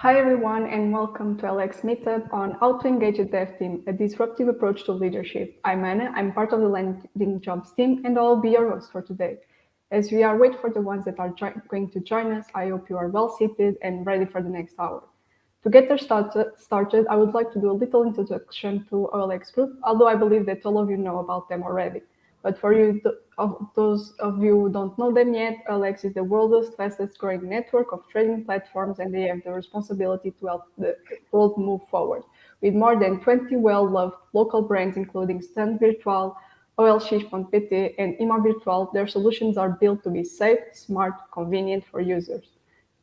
Hi everyone and welcome to Alex Meetup on how to engage a dev team, a disruptive approach to leadership. I'm Anna, I'm part of the Landing.Jobs team and I'll be your host for today. As we are waiting for the ones that are going to join us, I hope you are well seated and ready for the next hour. To get us started, I would like to do a little introduction to OLX Group, although I believe that all of you know about them already. But for those of you who don't know them yet, OLX is the world's fastest growing network of trading platforms, and they have the responsibility to help the world move forward. With more than 20 well-loved local brands, including Stand Virtual, OLX.pt, and Ima Virtual, their solutions are built to be safe, smart, convenient for users.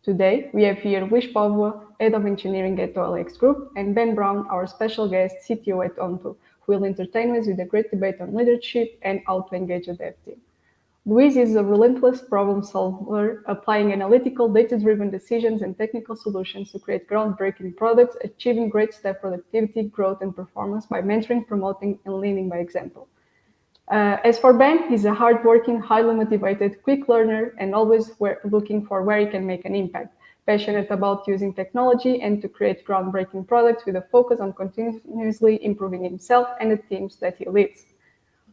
Today, we have here Luís Póvoa, Head of Engineering at OLX Group, and Ben Brown, our special guest, CTO at Onto, who will entertain us with a great debate on leadership and how to engage a dev team. Luís is a relentless problem solver, applying analytical, data-driven decisions and technical solutions to create groundbreaking products, achieving great staff productivity, growth, and performance by mentoring, promoting, and leading by example. As for Ben, he's a hardworking, highly motivated, quick learner, and always looking for where he can make an impact. Passionate about using technology and to create groundbreaking products with a focus on continuously improving himself and the teams that he leads.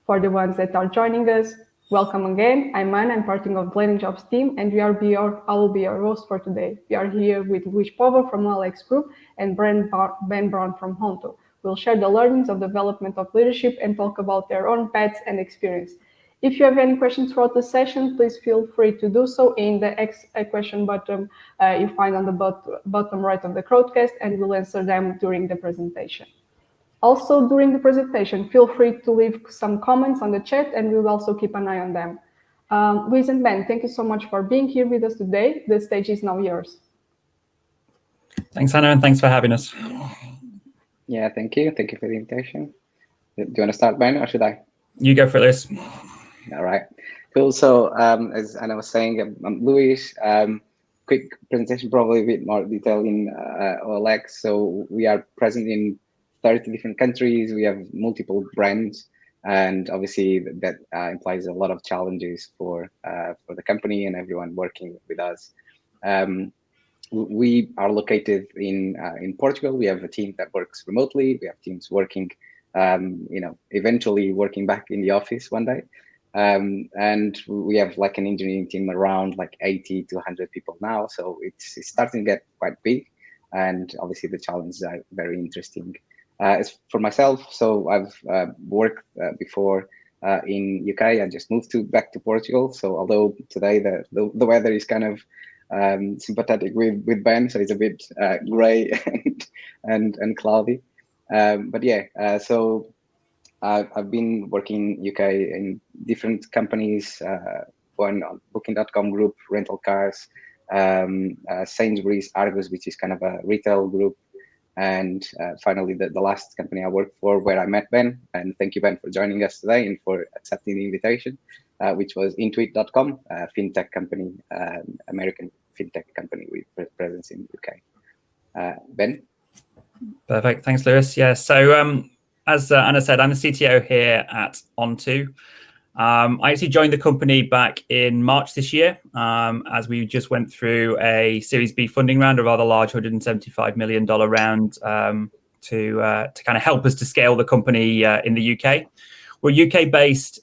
For the ones that are joining us, welcome again. I'm Anna, I'm part of the Landing.Jobs team, and I will be your host for today. We are here with Luís Póvoa from Alex Group and Ben Brown from Honto. We'll share the learnings of development of leadership and talk about their own paths and experience. If you have any questions throughout the session, please feel free to do so in the X question button you find on the bottom right of the broadcast, and we'll answer them during the presentation. Also, during the presentation, feel free to leave some comments on the chat, and we will also keep an eye on them. Luís and Ben, thank you so much for being here with us today. The stage is now yours. Thanks, Hannah, and thanks for having us. Yeah, thank you. Thank you for the invitation. Do you want to start, Ben, or should I? You go for it, Luís. All right, cool. So, as Anna was saying, I'm Luís. Quick presentation, probably a bit more detail in OLX. So we are present in 30 different countries. We have multiple brands, and obviously that implies a lot of challenges for the company and everyone working with us. We are located in Portugal. We have a team that works remotely. We have teams working, eventually working back in the office one day. And we have like an engineering team around like 80 to 100 people now. So it's starting to get quite big, and obviously the challenges are very interesting. As for myself, so I've worked before in UK. I just moved back to Portugal. So although today the weather is kind of sympathetic with Ben, so it's a bit grey and cloudy. But yeah, so I've been working in UK in different companies, one on Booking.com group, rental cars, Sainsbury's, Argos, which is kind of a retail group, and finally the last company I worked for, where I met Ben. And thank you, Ben, for joining us today and for accepting the invitation, which was Intuit.com, a fintech company, American fintech company with presence in UK. Ben? Perfect. Thanks, Luís. Yeah, so as Anna said, I'm the CTO here at Onto. I actually joined the company back in March this year, as we just went through a Series B funding round, a rather large $175 million round to kind of help us to scale the company in the UK. We're a UK-based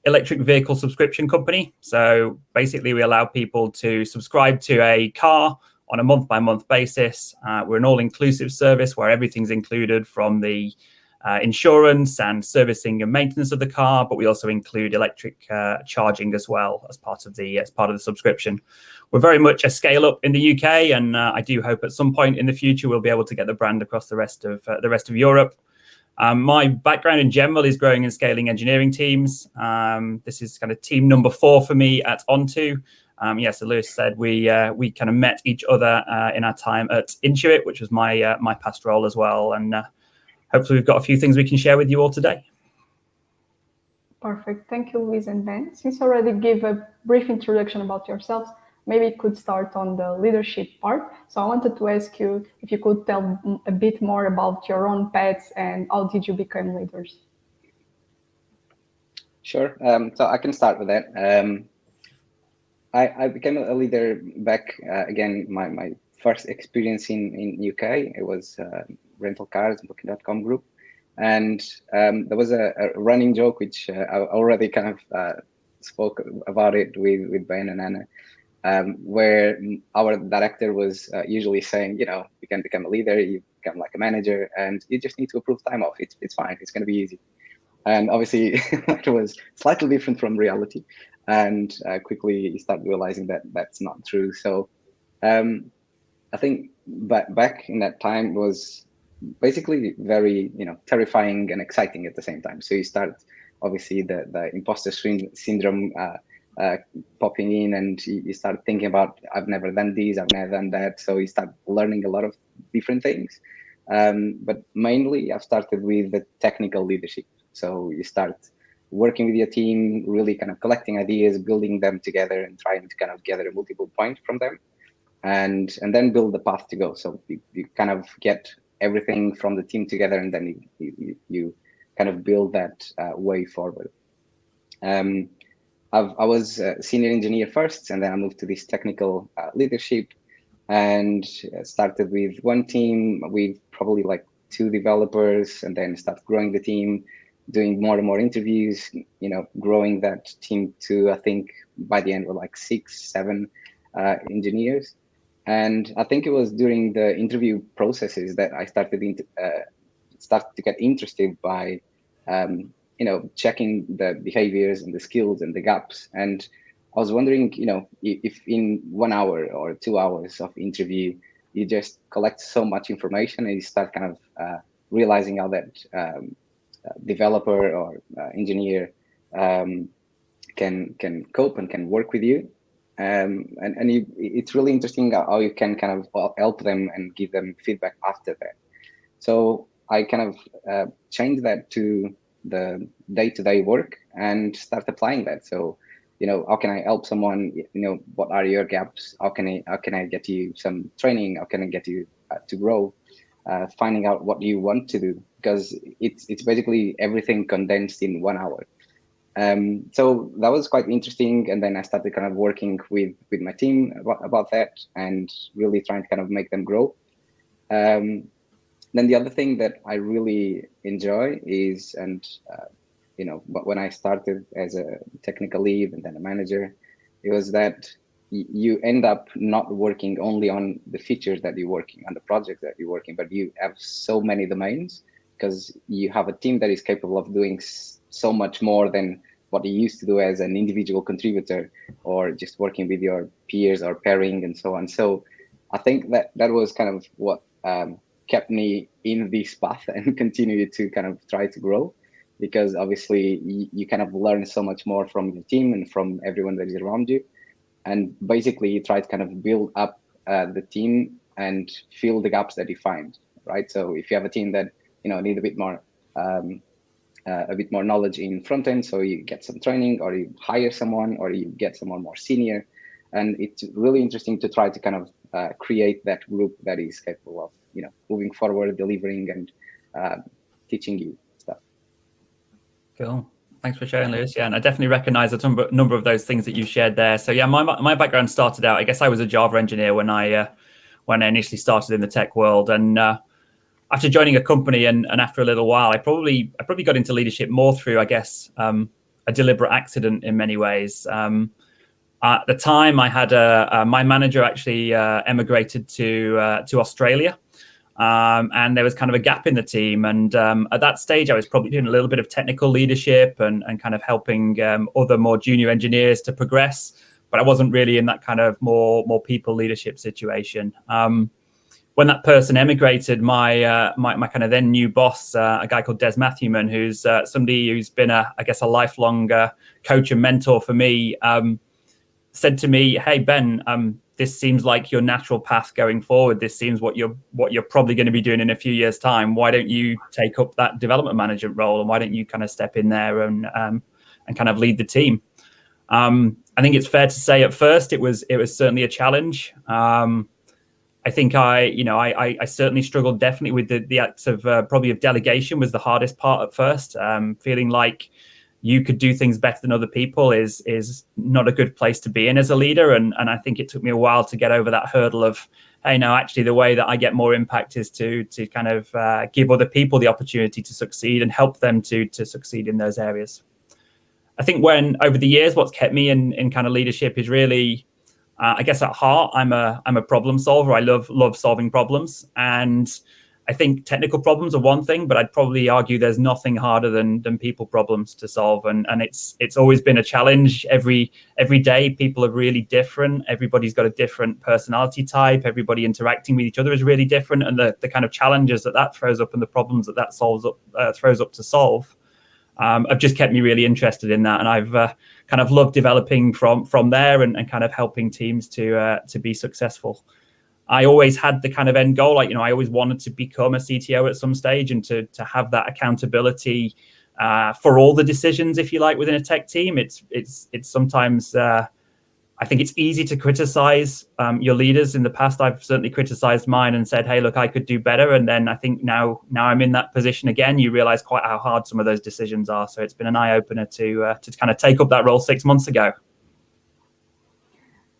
electric vehicle subscription company. So basically, we allow people to subscribe to a car on a month-by-month basis. We're an all-inclusive service where everything's included, from the insurance and servicing and maintenance of the car, but we also include electric charging as well as part of the subscription. We're very much a scale-up in the UK, and I do hope at some point in the future we'll be able to get the brand across the rest of Europe. My background in general is growing and scaling engineering teams. This is kind of team number 4 for me at Onto. So Luís said we kind of met each other in our time at Intuit, which was my past role as well. And hopefully we've got a few things we can share with you all today. Perfect. Thank you, Luís and Ben. Since you already gave a brief introduction about yourselves, maybe you could start on the leadership part. So I wanted to ask you if you could tell a bit more about your own paths and how did you become leaders? Sure. So I can start with that. I became a leader back again. My first experience in UK, it was rental cars, Booking.com group, and there was a running joke which I already kind of spoke about it with Ben and Anna, where our director was usually saying, you can become a leader, you become like a manager, and you just need to approve time off. It's fine. It's going to be easy. And obviously, it was slightly different from reality. And quickly you start realizing that that's not true. So I think back in that time was basically very, terrifying and exciting at the same time. So you start, obviously, the imposter syndrome popping in, and you start thinking about, I've never done this, I've never done that. So you start learning a lot of different things. But mainly I've started with the technical leadership. So you start working with your team, really kind of collecting ideas, building them together, and trying to kind of gather a multiple point from them, and then build the path to go. So you kind of get everything from the team together, and then you kind of build that way forward. I was a senior engineer first, and then I moved to this technical leadership, and started with one team with probably like 2 developers, and then start growing the team, doing more and more interviews, growing that team to, I think by the end we're like 6, 7 engineers. And I think it was during the interview processes that I started to get interested by checking the behaviors and the skills and the gaps. And I was wondering, if in 1 hour or 2 hours of interview, you just collect so much information, and you start kind of realizing how that developer or engineer can cope and can work with you. It's really interesting how you can kind of help them and give them feedback after that. So I kind of changed that to the day-to-day work and start applying that. So, how can I help someone? What are your gaps? How can I get you some training? How can I get you to grow? Finding out what you want to do, because it's basically everything condensed in 1 hour. So that was quite interesting. And then I started kind of working with my team about that, and really trying to kind of make them grow. Then the other thing that I really enjoy is, when I started as a technical lead and then a manager, it was that you end up not working only on the features that you're working on, the projects that you're working, but you have so many domains, because you have a team that is capable of doing so much more than what you used to do as an individual contributor, or just working with your peers or pairing and so on. So I think that was kind of what kept me in this path and continued to kind of try to grow, because obviously you kind of learn so much more from your team and from everyone that is around you. And basically you try to kind of build up the team and fill the gaps that you find, right? So if you have a team that, need a bit more knowledge in front end, so you get some training, or you hire someone, or you get someone more senior. And it's really interesting to try to kind of create that group that is capable of, moving forward, delivering, and teaching you stuff. Cool. Thanks for sharing, Lewis. Yeah, and I definitely recognize a number of those things that you shared there. So yeah, my background started out, I guess I was a Java engineer when I initially started in the tech world. And after joining a company and after a little while, I probably got into leadership more through, I guess, a deliberate accident in many ways. At the time, I had my manager actually emigrated to Australia. And there was kind of a gap in the team. And at that stage, I was probably doing a little bit of technical leadership and kind of helping other more junior engineers to progress. But I wasn't really in that kind of more people leadership situation. When that person emigrated, my kind of then new boss, a guy called Des Matthewman, who's somebody who's been a lifelong coach and mentor for me, said to me, "Hey Ben, this seems like your natural path going forward. This seems what you're probably going to be doing in a few years' time. Why don't you take up that development management role, and why don't you kind of step in there and kind of lead the team?" I think it's fair to say at first it was certainly a challenge. I think I certainly struggled definitely with the acts of probably of delegation was the hardest part at first, feeling like you could do things better than other people is not a good place to be in as a leader. And I think it took me a while to get over that hurdle of, hey, no, actually the way that I get more impact is to kind of give other people the opportunity to succeed and help them to succeed in those areas. I think when over the years, what's kept me in kind of leadership is really, I guess at heart, I'm a problem solver. I love solving problems. And I think technical problems are one thing, but I'd probably argue there's nothing harder than people problems to solve. And it's always been a challenge. Every day, people are really different. Everybody's got a different personality type. Everybody interacting with each other is really different. And the kind of challenges that throws up and the problems that solves up throws up to solve have just kept me really interested in that. And I've kind of loved developing from there and kind of helping teams to be successful. I always had the kind of end goal, like, I always wanted to become a CTO at some stage and to have that accountability for all the decisions, if you like, within a tech team. It's sometimes, I think it's easy to criticize your leaders. In the past, I've certainly criticized mine and said, hey, look, I could do better. And then I think now I'm in that position again, you realize quite how hard some of those decisions are. So it's been an eye-opener to kind of take up that role 6 months ago.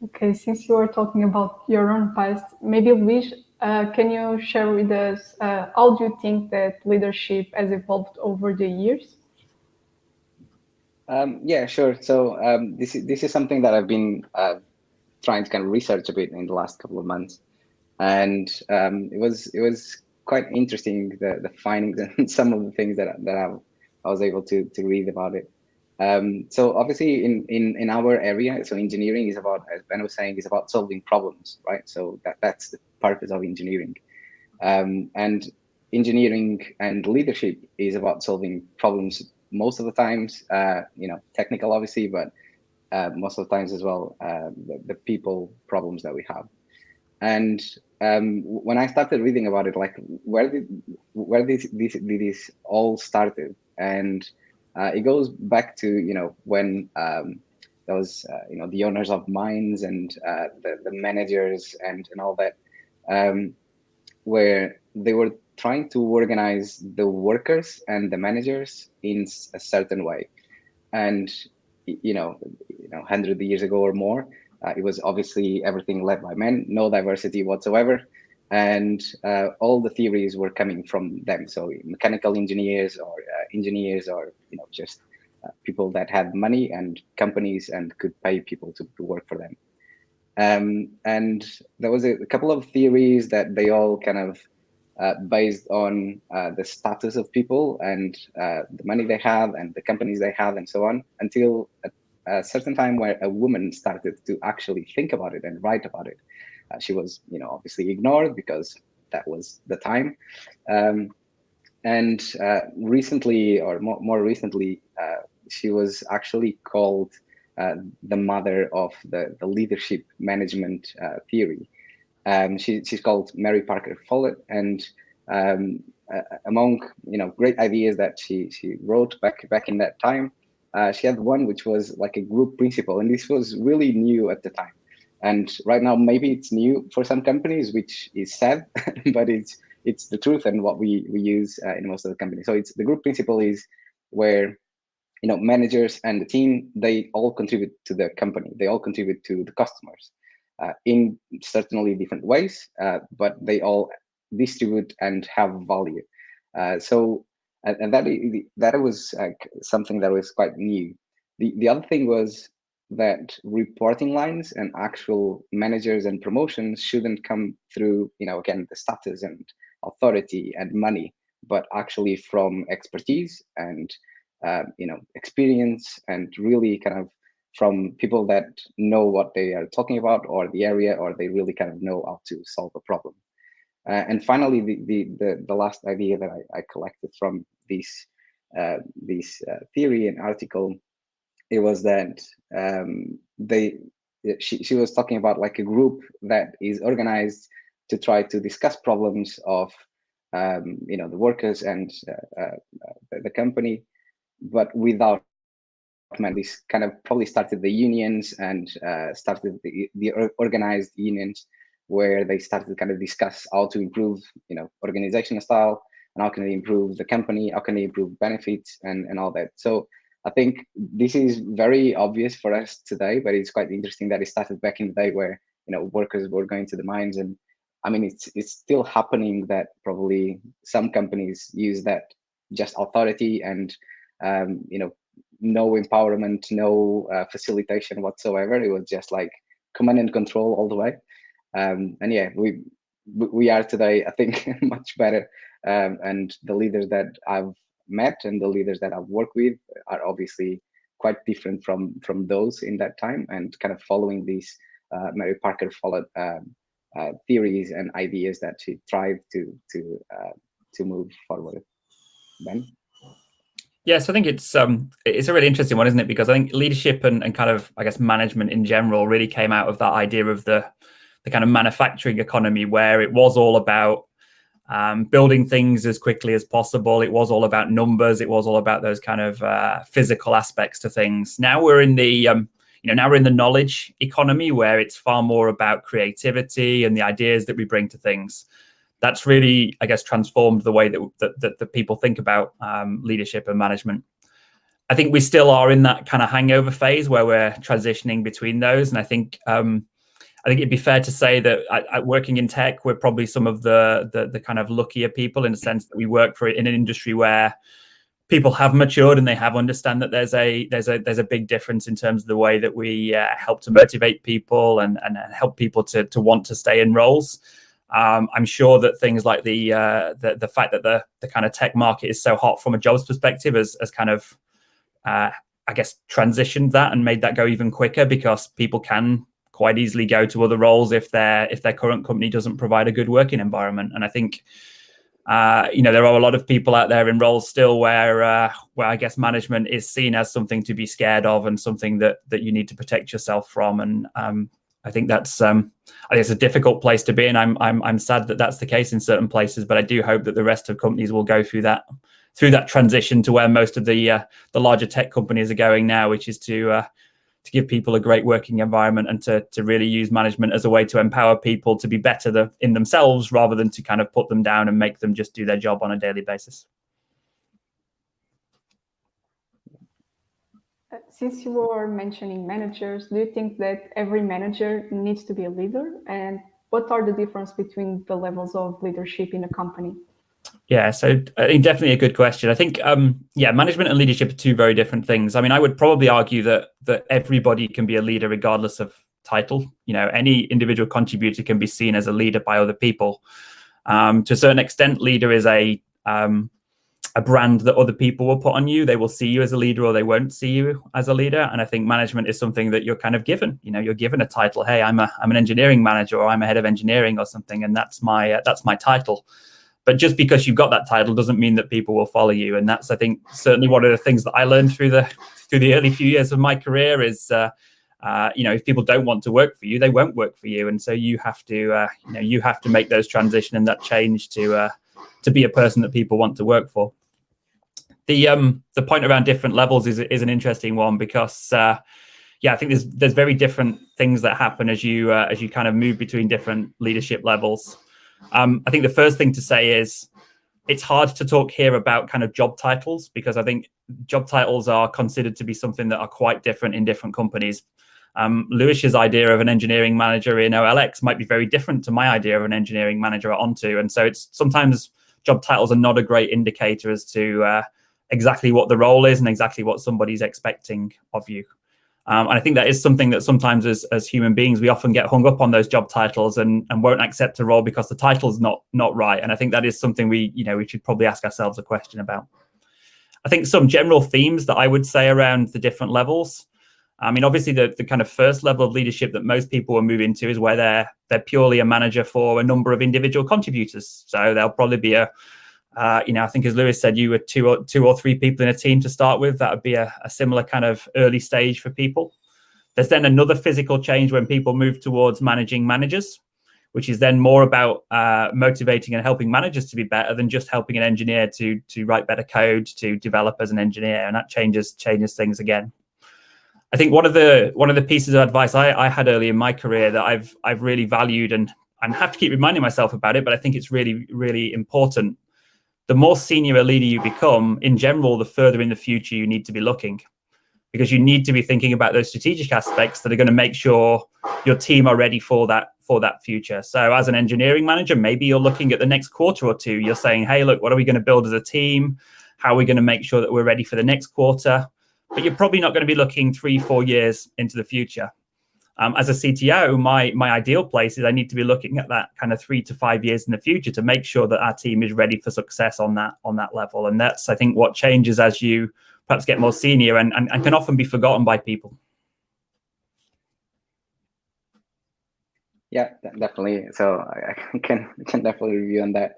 Okay, since you are talking about your own past, maybe Luis, can you share with us how do you think that leadership has evolved over the years? Yeah, sure. So this is something that I've been trying to kind of research a bit in the last couple of months, and it was quite interesting, the findings and some of the things that I was able to read about it. So obviously in our area, so engineering is about, as Ben was saying, is about solving problems, right? So that's the purpose of engineering. And engineering and leadership is about solving problems most of the times, technical obviously, but most of the times as well, the people problems that we have. And when I started reading about it, like where did this all started? And it goes back to when there was the owners of mines and the managers and all that, where they were trying to organize the workers and the managers in a certain way. And 100 years ago or more, it was obviously everything led by men, no diversity whatsoever. And all the theories were coming from them. So mechanical engineers or engineers or, just people that had money and companies and could pay people to work for them. And there was a couple of theories that they all kind of based on the status of people and the money they have and the companies they have and so on, until a certain time where a woman started to actually think about it and write about it. She was, obviously ignored because that was the time. And recently, or more recently, she was actually called the mother of the leadership management theory. She's called Mary Parker Follett, and among great ideas that she wrote back in that time, she had one which was like a group principle, and this was really new at the time. And right now, maybe it's new for some companies, which is sad, but it's the truth and what we use in most of the companies. So it's the group principle is where managers and the team, they all contribute to the company, they all contribute to the customers in certainly different ways, but they all distribute and have value. And that was something that was quite new. The other thing was that reporting lines and actual managers and promotions shouldn't come through, again, the status and authority and money, but actually from expertise and experience, and really kind of from people that know what they are talking about or the area, or they really kind of know how to solve a problem. And finally, the last idea that I collected from this theory and article, it was that she was talking about like a group that is organized to try to discuss problems of the workers and the company, but without man. This kind of probably started the unions and started the organized unions, where they started to kind of discuss how to improve organizational style, and how can they improve the company, how can they improve benefits and all that. So I think this is very obvious for us today, but it's quite interesting that it started back in the day where, you know, workers were going to the mines. And I mean, it's still happening that probably some companies use that just authority and, you know, no empowerment, no facilitation whatsoever. It was just like command and control all the way. And yeah, we are today, I think, much better. And the leaders that I've met and the leaders that I've worked with are obviously quite different from those in that time, and kind of following these Mary Parker followed theories and ideas that she tried to move forward. Ben? Yes, I think it's a really interesting one, isn't it? Because I think leadership and kind of, I guess, management in general really came out of that idea of the kind of manufacturing economy, where it was all about building things as quickly as possible. It was all about numbers. It was all about those kind of physical aspects to things. Now we're in the now we're in the knowledge economy, where it's far more about creativity and the ideas that we bring to things. That's really, I guess, transformed the way that people think about leadership and management. I think we still are in that kind of hangover phase where we're transitioning between those, and I think it'd be fair to say that working in tech, we're probably some of the kind of luckier people, in the sense that we work in an industry where people have matured and they have understand that there's a big difference in terms of the way that we help to motivate people and help people to want to stay in roles. I'm sure that things like the fact that the kind of tech market is so hot from a jobs perspective has kind of I guess transitioned that and made that go even quicker, because people can quite easily go to other roles if their current company doesn't provide a good working environment. And I think there are a lot of people out there in roles still where I guess management is seen as something to be scared of and something that you need to protect yourself from. And I think that's I think it's a difficult place to be, and I'm sad that that's the case in certain places. But I do hope that the rest of companies will go through that transition to where most of the larger tech companies are going now, which is to give people a great working environment and to really use management as a way to empower people to be better in themselves, rather than to kind of put them down and make them just do their job on a daily basis. Since you were mentioning managers, do you think that every manager needs to be a leader? And what are the difference between the levels of leadership in a company? Yeah, so I think definitely a good question. I think, management and leadership are two very different things. I mean, I would probably argue that everybody can be a leader regardless of title. You know, any individual contributor can be seen as a leader by other people. To a certain extent, leader is a brand that other people will put on you. They will see you as a leader, or they won't see you as a leader. And I think management is something that you're kind of given. You know, you're given a title. Hey, I'm an engineering manager, or I'm a head of engineering or something, and that's my title. But just because you've got that title doesn't mean that people will follow you. And that's, I think, certainly one of the things that I learned through the early few years of my career is, if people don't want to work for you, they won't work for you. And so you have to make those transition and that change to be a person that people want to work for. The point around different levels is an interesting one, because I think there's very different things that happen as you kind of move between different leadership levels. I think the first thing to say is it's hard to talk here about kind of job titles, because I think job titles are considered to be something that are quite different in different companies. Lewis's idea of an engineering manager in OLX might be very different to my idea of an engineering manager at Onto. And so it's sometimes job titles are not a great indicator as to exactly what the role is and exactly what somebody's expecting of you. And I think that is something that sometimes as human beings, we often get hung up on those job titles and won't accept a role because the title's not right. And I think that is something we should probably ask ourselves a question about. I think some general themes that I would say around the different levels. I mean, obviously the kind of first level of leadership that most people will move into is where they're purely a manager for a number of individual contributors. So there'll probably be I think, as Lewis said, you were two or three people in a team to start with. That would be a similar kind of early stage for people. There's then another physical change when people move towards managing managers, which is then more about motivating and helping managers to be better than just helping an engineer to write better code, to develop as an engineer, and that changes things again. I think one of the pieces of advice I had early in my career that I've really valued and have to keep reminding myself about it, but I think it's really, really important. The more senior a leader you become, in general, the further in the future you need to be looking. because you need to be thinking about those strategic aspects that are going to make sure your team are ready for that future. So as an engineering manager, maybe you're looking at the next quarter or two. You're saying, hey, look, what are we going to build as a team? How are we going to make sure that we're ready for the next quarter? But you're probably not going to be looking 3-4 years into the future. As a CTO, my ideal place is I need to be looking at that kind of 3 to 5 years in the future to make sure that our team is ready for success on that level. And that's, I think, what changes as you perhaps get more senior and can often be forgotten by people. Yeah, definitely. So I can definitely review on that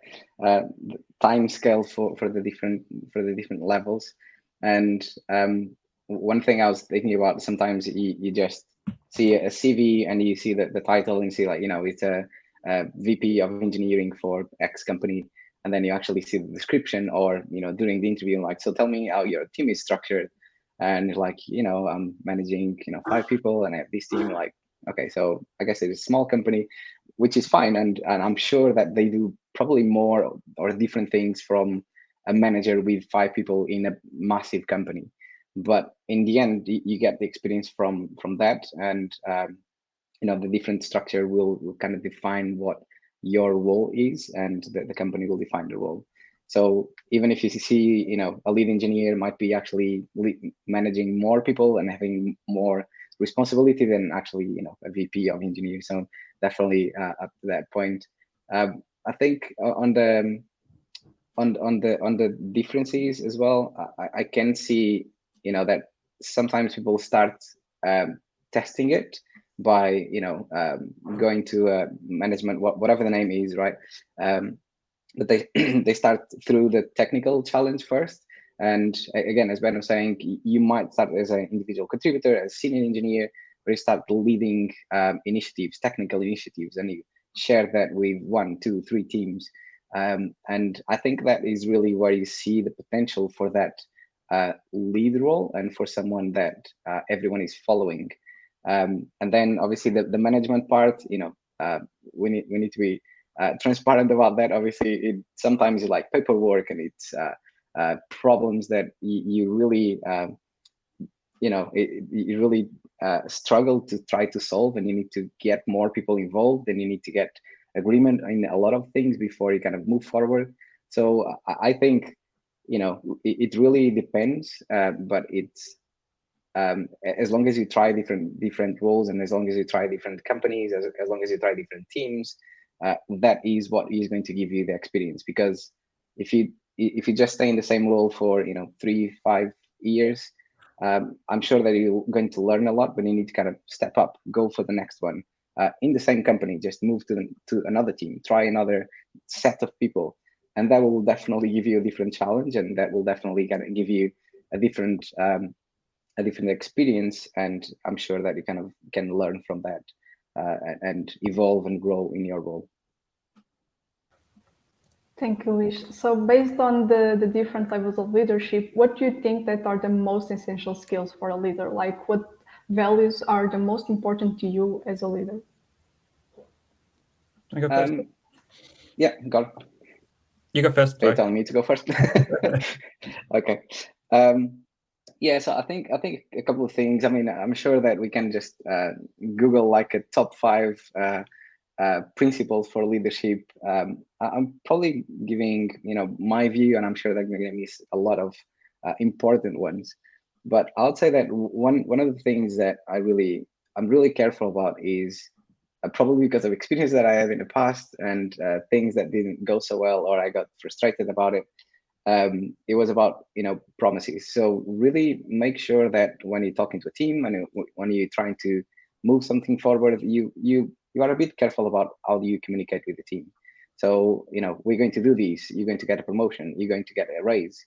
time scale for the different levels. And one thing I was thinking about, sometimes you just see a CV and you see the title and see, like, it's a VP of engineering for X company, and then you actually see the description, or during the interview, like, so tell me how your team is structured, and like, I'm managing 5 people and I have this team. Like, okay, so I guess it's a small company, which is fine, and I'm sure that they do probably more or different things from a manager with 5 people in a massive company. But in the end, you get the experience from that, and the different structure will kind of define what your role is, and the company will define the role. So even if you see, a lead engineer might be actually managing more people and having more responsibility than actually, a VP of engineering. So definitely up to that point. I think on the differences as well, I can see, that sometimes people start testing it by, going to a management, whatever the name is, right? But they they start through the technical challenge first. And again, as Ben was saying, you might start as an individual contributor, as senior engineer, where you start leading initiatives, technical initiatives, and you share that with 1, 2, 3 teams. And I think that is really where you see the potential for that lead role, and for someone that everyone is following. And then obviously the management part, we need to be transparent about that. Obviously, it sometimes is like paperwork, and it's problems that you really you really struggle to try to solve, and you need to get more people involved, and you need to get agreement in a lot of things before you kind of move forward. So I think it really depends, but it's as long as you try different roles, and as long as you try different companies, as long as you try different teams, that is what is going to give you the experience. Because if you just stay in the same role for 3-5 years, I'm sure that you're going to learn a lot, but you need to kind of step up, go for the next one in the same company. Just move to another team, try another set of people, and that will definitely give you a different challenge, and that will definitely kind of give you a different experience. And I'm sure that you kind of can learn from that and evolve and grow in your role. Thank you, Luis. So based on the different levels of leadership, what do you think that are the most essential skills for a leader? Like, what values are the most important to you as a leader? I go first. Yeah, go. You go first. Are you telling me to go first? Okay. Yeah, so I think a couple of things. I mean, I'm sure that we can just Google like a top 5 principles for leadership. I'm probably giving my view, and I'm sure that I'm going to miss a lot of important ones. But I would say that one of the things that I'm really careful about is probably because of experience that I have in the past, and things that didn't go so well, or I got frustrated about it. It was about promises. So really make sure that when you're talking to a team, and when you're trying to move something forward, you are a bit careful about how do you communicate with the team. So we're going to do this. You're going to get a promotion. You're going to get a raise.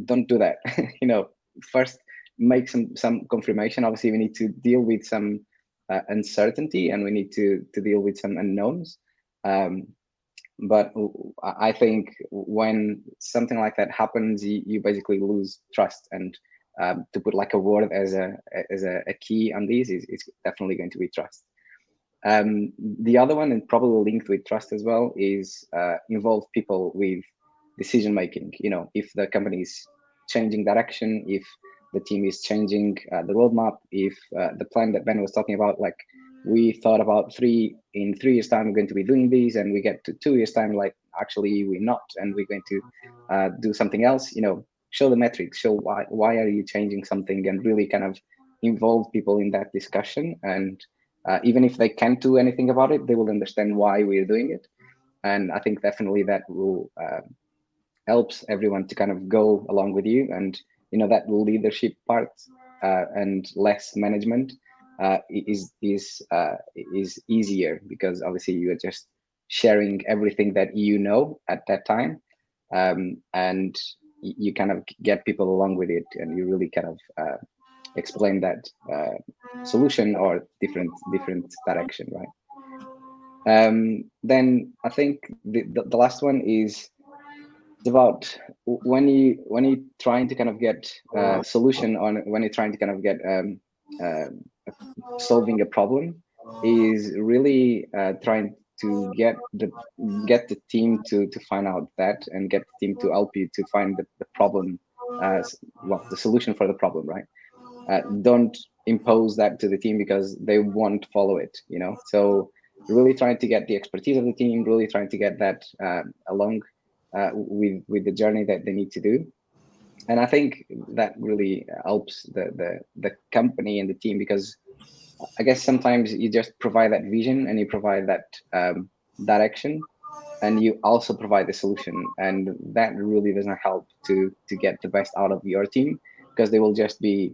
Don't do that. First make some confirmation. Obviously, we need to deal with some uncertainty, and we need to deal with some unknowns. But I think when something like that happens, you basically lose trust. And to put like a word as a key on these is definitely going to be trust. The other one, and probably linked with trust as well, is involve people with decision making. If the company is changing direction, if the team is changing the roadmap, if the plan that Ben was talking about, like we thought about in 3 years time, we're going to be doing these, and we get to 2 years time, like actually we're not, and we're going to do something else, show the metrics, show why are you changing something, and really kind of involve people in that discussion. And even if they can't do anything about it, they will understand why we're doing it. And I think definitely that will helps everyone to kind of go along with you, and that leadership part and less management is easier, because obviously you are just sharing everything that at that time, and you kind of get people along with it, and you really kind of explain that solution or different direction, right? Then I think the last one is about when you trying to kind of get a solution on, when you're trying to kind of get solving a problem, is really trying to get the team to find out that, and get the team to help you to find the problem, the solution for the problem, right? Don't impose that to the team, because they won't follow it, so really trying to get the expertise of the team, really trying to get that along with the journey that they need to do. And I think that really helps the company and the team, because I guess sometimes you just provide that vision, and you provide that direction, and you also provide the solution, and that really doesn't help to get the best out of your team, because they will just be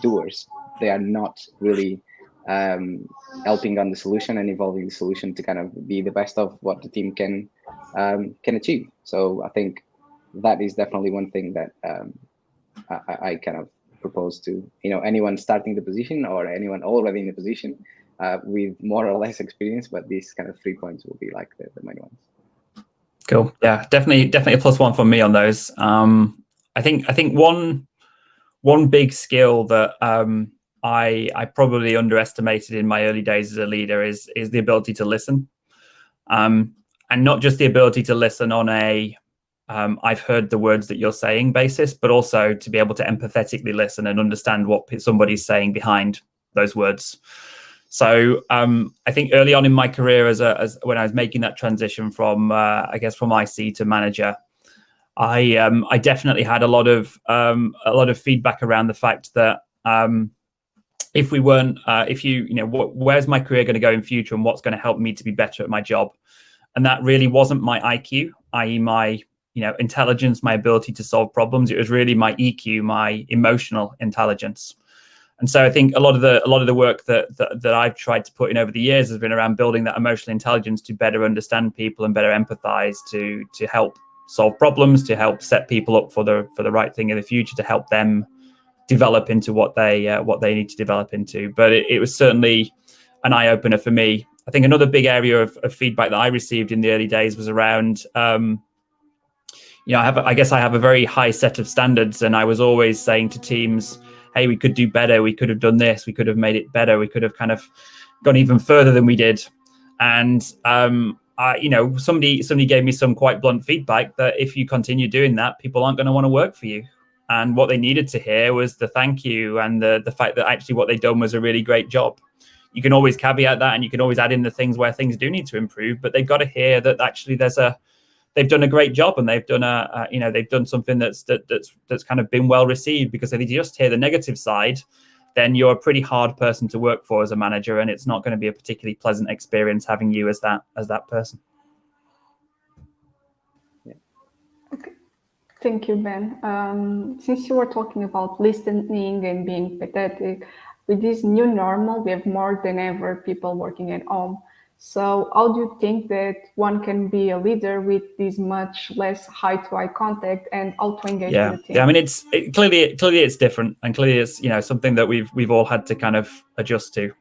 doers. They are not really helping on the solution and evolving the solution to kind of be the best of what the team can achieve. So I think that is definitely one thing that I kind of propose to anyone starting the position, or anyone already in the position with more or less experience, but these kind of 3 points will be like the main ones. Cool. Yeah, definitely a +1 from me on those. I think one big skill that I probably underestimated in my early days as a leader is the ability to listen, and not just the ability to listen on a I've heard the words that you're saying basis, but also to be able to empathetically listen and understand what somebody's saying behind those words. So I think early on in my career, as when I was making that transition from from IC to manager, I definitely had a lot of feedback around the fact that if we weren't, where's my career going to go in future, and what's going to help me to be better at my job, and that really wasn't my IQ, i.e. my intelligence, my ability to solve problems. It was really my EQ, my emotional intelligence. And so I think a lot of the work that I've tried to put in over the years has been around building that emotional intelligence to better understand people and better empathize, to help solve problems, to help set people up for the right thing in the future, to help them develop into what they need to develop into. But it was certainly an eye opener for me. I think another big area of feedback that I received in the early days was around. I have a very high set of standards, and I was always saying to teams, hey, we could do better. We could have done this. We could have made it better. We could have kind of gone even further than we did. And, somebody gave me some quite blunt feedback that if you continue doing that, people aren't going to want to work for you. And what they needed to hear was the thank you, and the fact that actually what they'd done was a really great job. You can always caveat that, and you can always add in the things where things do need to improve, but they've got to hear that actually they've done a great job, and they've done they've done something that's kind of been well received. Because if you just hear the negative side, then you're a pretty hard person to work for as a manager, and it's not going to be a particularly pleasant experience having you as that person. Yeah. Okay, thank you, Ben. Since you were talking about listening and being empathetic, with this new normal, we have more than ever people working at home. So how do you think that one can be a leader with this much less eye-to-eye contact, and how to engage with the team? Yeah, I mean, clearly it's different, and clearly it's something that we've all had to kind of adjust to.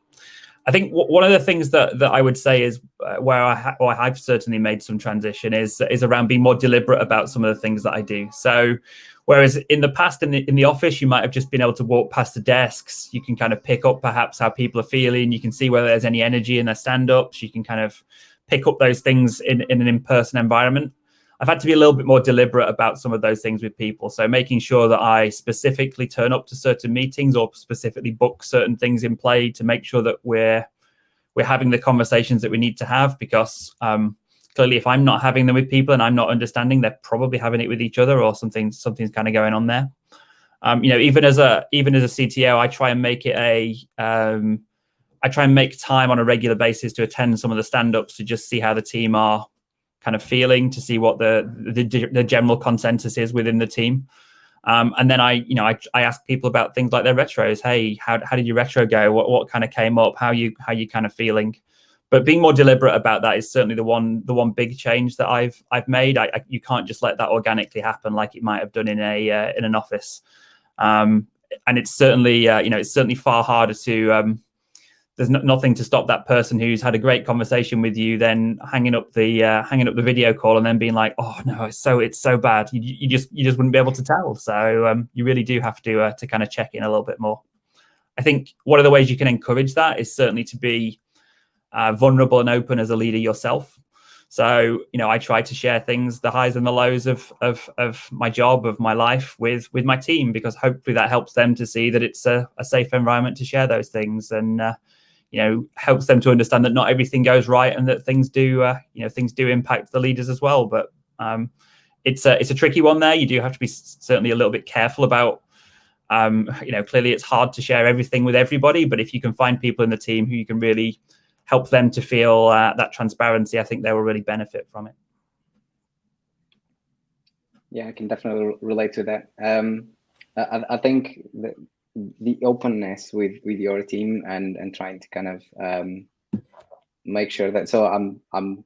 I think one of the things that I would say is where I've certainly made some transition is around being more deliberate about some of the things that I do. So whereas in the past in the office, you might have just been able to walk past the desks, you can kind of pick up perhaps how people are feeling, you can see whether there's any energy in their stand-ups, you can kind of pick up those things in an in-person environment. I've had to be a little bit more deliberate about some of those things with people. So making sure that I specifically turn up to certain meetings or specifically book certain things in play to make sure that we're having the conversations that we need to have, because clearly if I'm not having them with people and I'm not understanding, they're probably having it with each other, or something's kind of going on there. Even as a CTO, I try and make it I try and make time on a regular basis to attend some of the stand-ups to just see how the team are kind of feeling, to see what the general consensus is within the team. And then I ask people about things like their retros. Hey, how did your retro go? What kind of came up? How you kind of feeling? But being more deliberate about that is certainly the one big change that I've made. You can't just let that organically happen like it might have done in an office. And it's certainly it's certainly far harder to there's nothing to stop that person who's had a great conversation with you then hanging up the video call and then being like, oh no, it's so bad. You just wouldn't be able to tell. So you really do have to kind of check in a little bit more. I think one of the ways you can encourage that is certainly to be vulnerable and open as a leader yourself. So I try to share things, the highs and the lows of my job, of my life with my team, because hopefully that helps them to see that it's a safe environment to share those things, and helps them to understand that not everything goes right, and that things do impact the leaders as well. But it's a tricky one there. You do have to be certainly a little bit careful about clearly it's hard to share everything with everybody, but if you can find people in the team who you can really help them to feel that transparency, I think they will really benefit from it. Yeah, I can definitely relate to that. I think that the openness with your team and trying to kind of make sure that, so I'm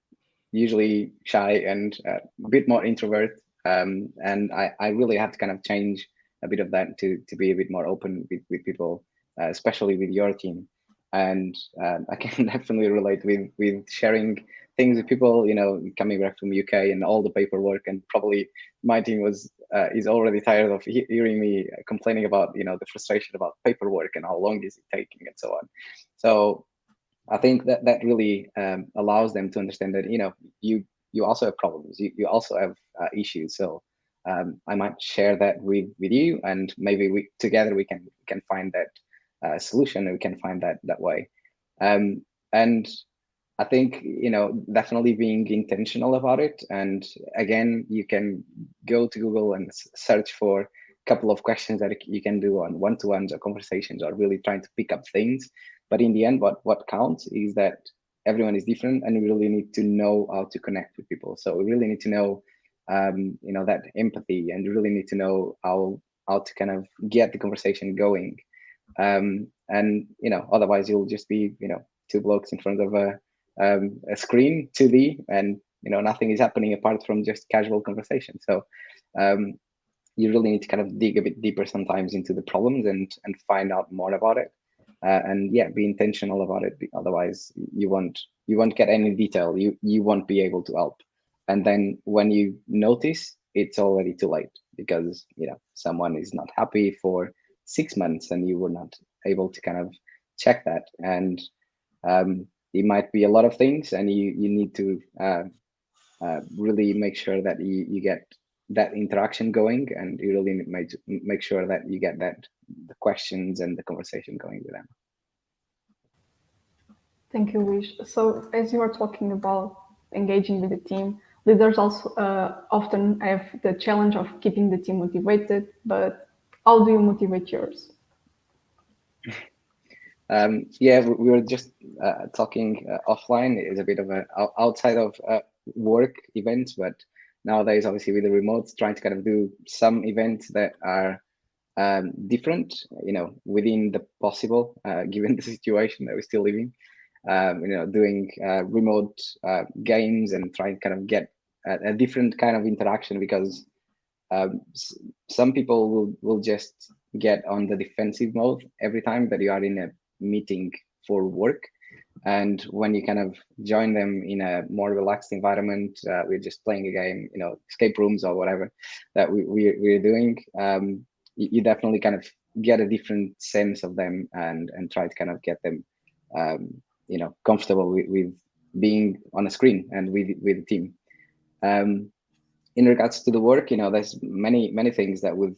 usually shy and a bit more introvert, and I really have to kind of change a bit of that to be a bit more open with people, especially with your team. And I can definitely relate with sharing things with people, coming back from UK and all the paperwork, and probably my team is already tired of hearing me complaining about, the frustration about paperwork and how long is it taking and so on. So I think that really allows them to understand that, you also have problems, you also have issues. So I might share that with you, and maybe together we can find that solution, and we can find that way. And I think, definitely being intentional about it. And again, you can go to Google and search for a couple of questions that you can do on one-to-ones or conversations, or really trying to pick up things. But in the end, what counts is that everyone is different, and we really need to know how to connect with people. So we really need to know, that empathy, and we really need to know how to kind of get the conversation going. And otherwise you'll just be, two blokes in front of a screen, 2D, and nothing is happening apart from just casual conversation. So you really need to kind of dig a bit deeper sometimes into the problems and find out more about it, and be intentional about it. Otherwise you won't get any detail. You won't be able to help, and then when you notice, it's already too late, because someone is not happy for 6 months and you were not able to kind of check that. And it might be a lot of things, and you need to really make sure that you get that interaction going, and you really need to make sure that you get the questions and the conversation going with them. Thank you, Luis. So as you are talking about engaging with the team, leaders also often have the challenge of keeping the team motivated, but how do you motivate yours? We were just talking offline. It's a bit of a outside of work events, but nowadays, obviously, with the remote, trying to kind of do some events that are different, within the possible, given the situation that we're still living. Doing remote games and trying to kind of get a different kind of interaction, because some people will just get on the defensive mode every time that you are in a meeting for work. And when you kind of join them in a more relaxed environment, we're just playing a game, escape rooms or whatever that we're doing, you definitely kind of get a different sense of them, and try to kind of get them comfortable with being on a screen and with the team. in regards to the work, there's many things that would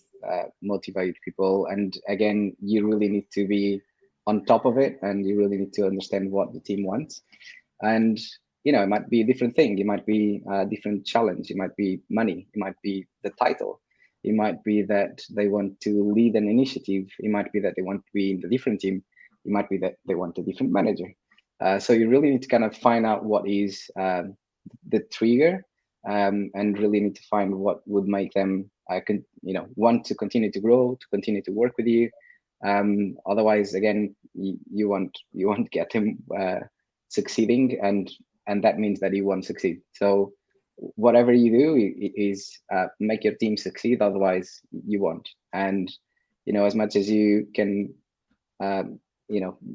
motivate people. And again, you really need to be on top of it, and you really need to understand what the team wants. And it might be a different thing. It might be a different challenge. It might be money. It might be the title. It might be that they want to lead an initiative. It might be that they want to be in a different team. It might be that they want a different manager. So you really need to kind of find out what is the trigger, and really need to find what would make them want to continue to grow, to continue to work with you. Otherwise, again, you won't get them succeeding, and that means that you won't succeed. So whatever you do is make your team succeed, otherwise you won't. And as much as you can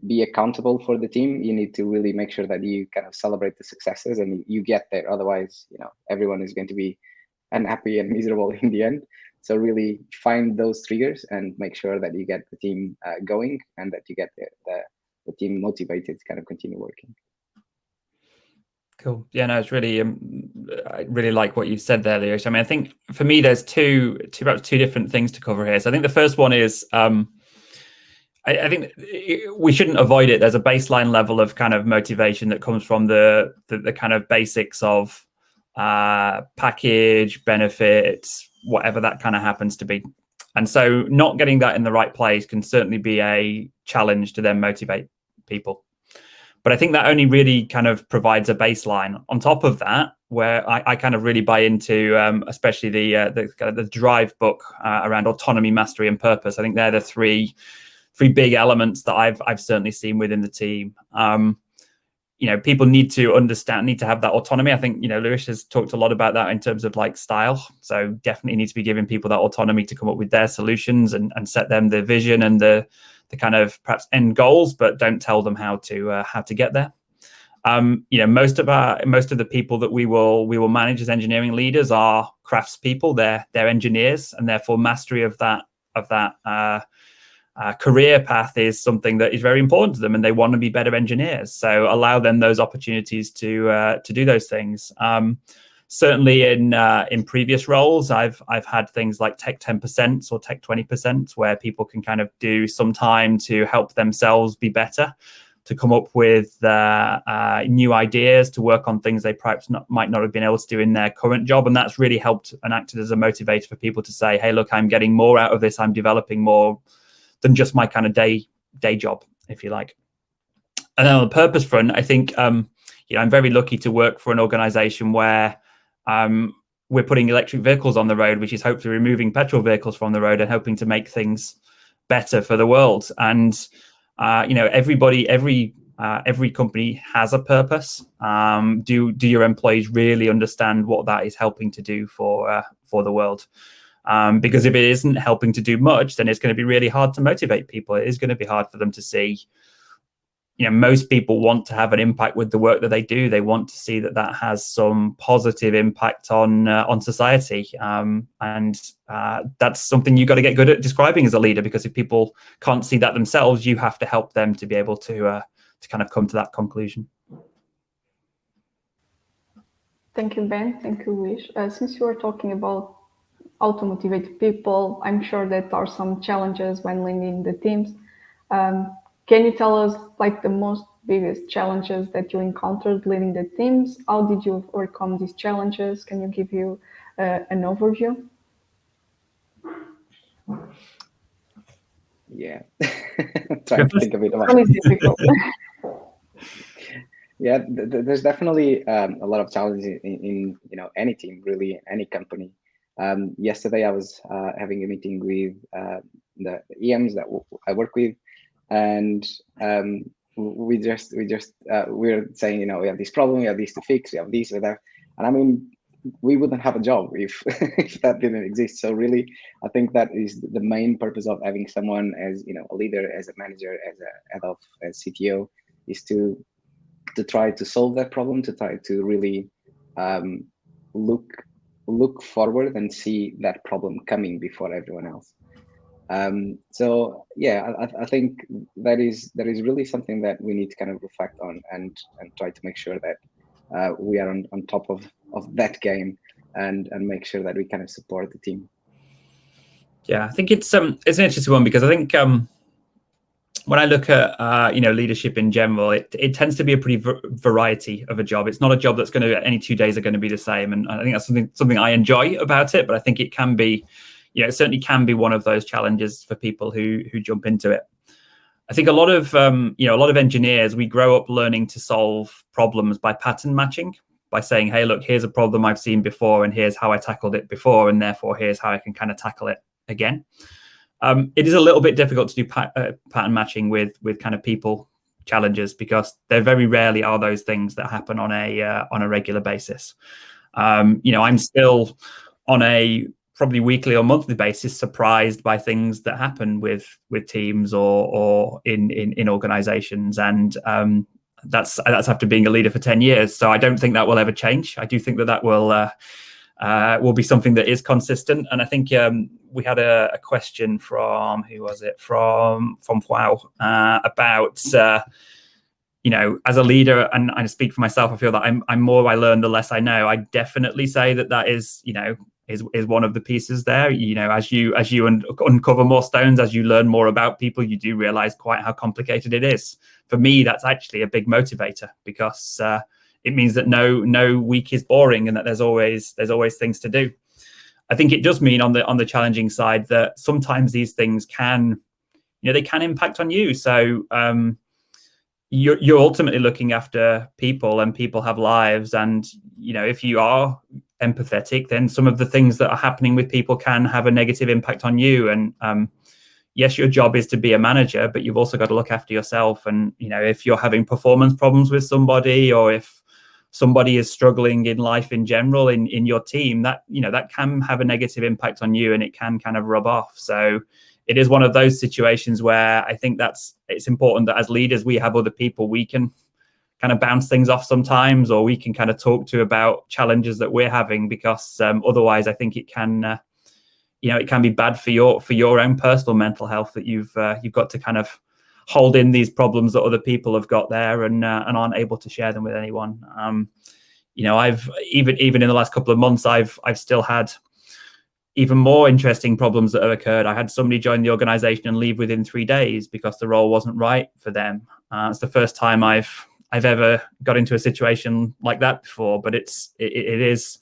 be accountable for the team, you need to really make sure that you kind of celebrate the successes and you get there. Otherwise, everyone is going to be unhappy and miserable in the end. So really find those triggers and make sure that you get the team going, and that you get the team motivated to kind of continue working. Cool. Yeah, no, it's really, I really like what you said there, Lewis. I mean, I think for me, there's perhaps two different things to cover here. So I think the first one is, I think we shouldn't avoid it. There's a baseline level of kind of motivation that comes from the kind of basics of package, benefits, whatever that kind of happens to be. And so not getting that in the right place can certainly be a challenge to then motivate people. But I think that only really kind of provides a baseline. On top of that, where I kind of really buy into, especially the Drive book around autonomy, mastery, and purpose. I think they're the three big elements that I've certainly seen within the team. People need to understand, need to have that autonomy. I think, Lewis has talked a lot about that in terms of like style. So definitely need to be giving people that autonomy to come up with their solutions and set them the vision and the kind of perhaps end goals, but don't tell them how to get there. Most of the people that we will manage as engineering leaders are craftspeople. They're engineers, and therefore mastery of that career path is something that is very important to them, and they want to be better engineers. So allow them those opportunities to do those things. Certainly in previous roles, I've had things like Tech 10% or Tech 20%, where people can kind of do some time to help themselves be better, to come up with new ideas, to work on things they perhaps might not have been able to do in their current job. And that's really helped and acted as a motivator for people to say, hey, look, I'm getting more out of this. I'm developing more than just my kind of day job, if you like. And then on the purpose front, I think, I'm very lucky to work for an organization where we're putting electric vehicles on the road, which is hopefully removing petrol vehicles from the road and hoping to make things better for the world. And, every company has a purpose. Do your employees really understand what that is helping to do for the world? Because if it isn't helping to do much, then it's going to be really hard to motivate people. It is going to be hard for them to see. Most people want to have an impact with the work that they do. They want to see that has some positive impact on society. And that's something you've got to get good at describing as a leader, because if people can't see that themselves, you have to help them to be able to kind of come to that conclusion. Thank you, Ben. Thank you, Luis. Since you were talking about how to motivate people, I'm sure that there are some challenges when leading the teams. Can you tell us like the most biggest challenges that you encountered leading the teams? How did you overcome these challenges? Can you give you an overview? Yeah, I'm trying to think of it. It's difficult. Yeah, there's definitely a lot of challenges in any team, really, any company. Yesterday, I was having a meeting with the EMs that I work with, and we were saying, we have this problem, we have this to fix, we have this, with that, and I mean, we wouldn't have a job if if that didn't exist. So really, I think that is the main purpose of having someone as a leader, as a manager, as a head of, as CTO, is to try to solve that problem, to try to really look forward and see that problem coming before everyone else. So yeah, I think that is really something that we need to kind of reflect on and try to make sure that we are on top of that game. and make sure that we kind of support the team. Yeah, I think it's an interesting one, because I think when I look at leadership in general, it tends to be a pretty variety of a job. It's not a job that's going to, any 2 days are going to be the same, and I think that's something I enjoy about it. But I think it can be, it certainly can be one of those challenges for people who jump into it. I think a lot of engineers, we grow up learning to solve problems by pattern matching, by saying, hey, look, here's a problem I've seen before, and here's how I tackled it before, and therefore here's how I can kind of tackle it again. It is a little bit difficult to do pattern matching with kind of people challenges, because there very rarely are those things that happen on a regular basis. I'm still on a probably weekly or monthly basis surprised by things that happen with teams or in organizations, and that's after being a leader for 10 years. So I don't think that will ever change. I do think that will be something that is consistent. And I think we had a question from, who was it? From Wow, about as a leader, and I speak for myself, I feel that I'm more I learn, the less I know. I definitely say that is is one of the pieces there. As you uncover more stones, as you learn more about people, you do realize quite how complicated it is. For me, that's actually a big motivator, because it means that no week is boring, and that there's always things to do. I think it does mean on the challenging side that sometimes these things can, they can impact on you. So you're ultimately looking after people, and people have lives, and if you are empathetic, then some of the things that are happening with people can have a negative impact on you. And yes, your job is to be a manager, but you've also got to look after yourself. And if you're having performance problems with somebody, or if somebody is struggling in life in general in your team, that that can have a negative impact on you, and it can kind of rub off. So it is one of those situations where I think it's important that as leaders we have other people we can kind of bounce things off sometimes, or we can kind of talk to about challenges that we're having, because otherwise I think it can it can be bad for your own personal mental health, that you've got to kind of hold in these problems that other people have got there, and aren't able to share them with anyone. I've even in the last couple of months, I've still had even more interesting problems that have occurred. I had somebody join the organization and leave within 3 days because the role wasn't right for them. It's the first time I've ever got into a situation like that before, but it is,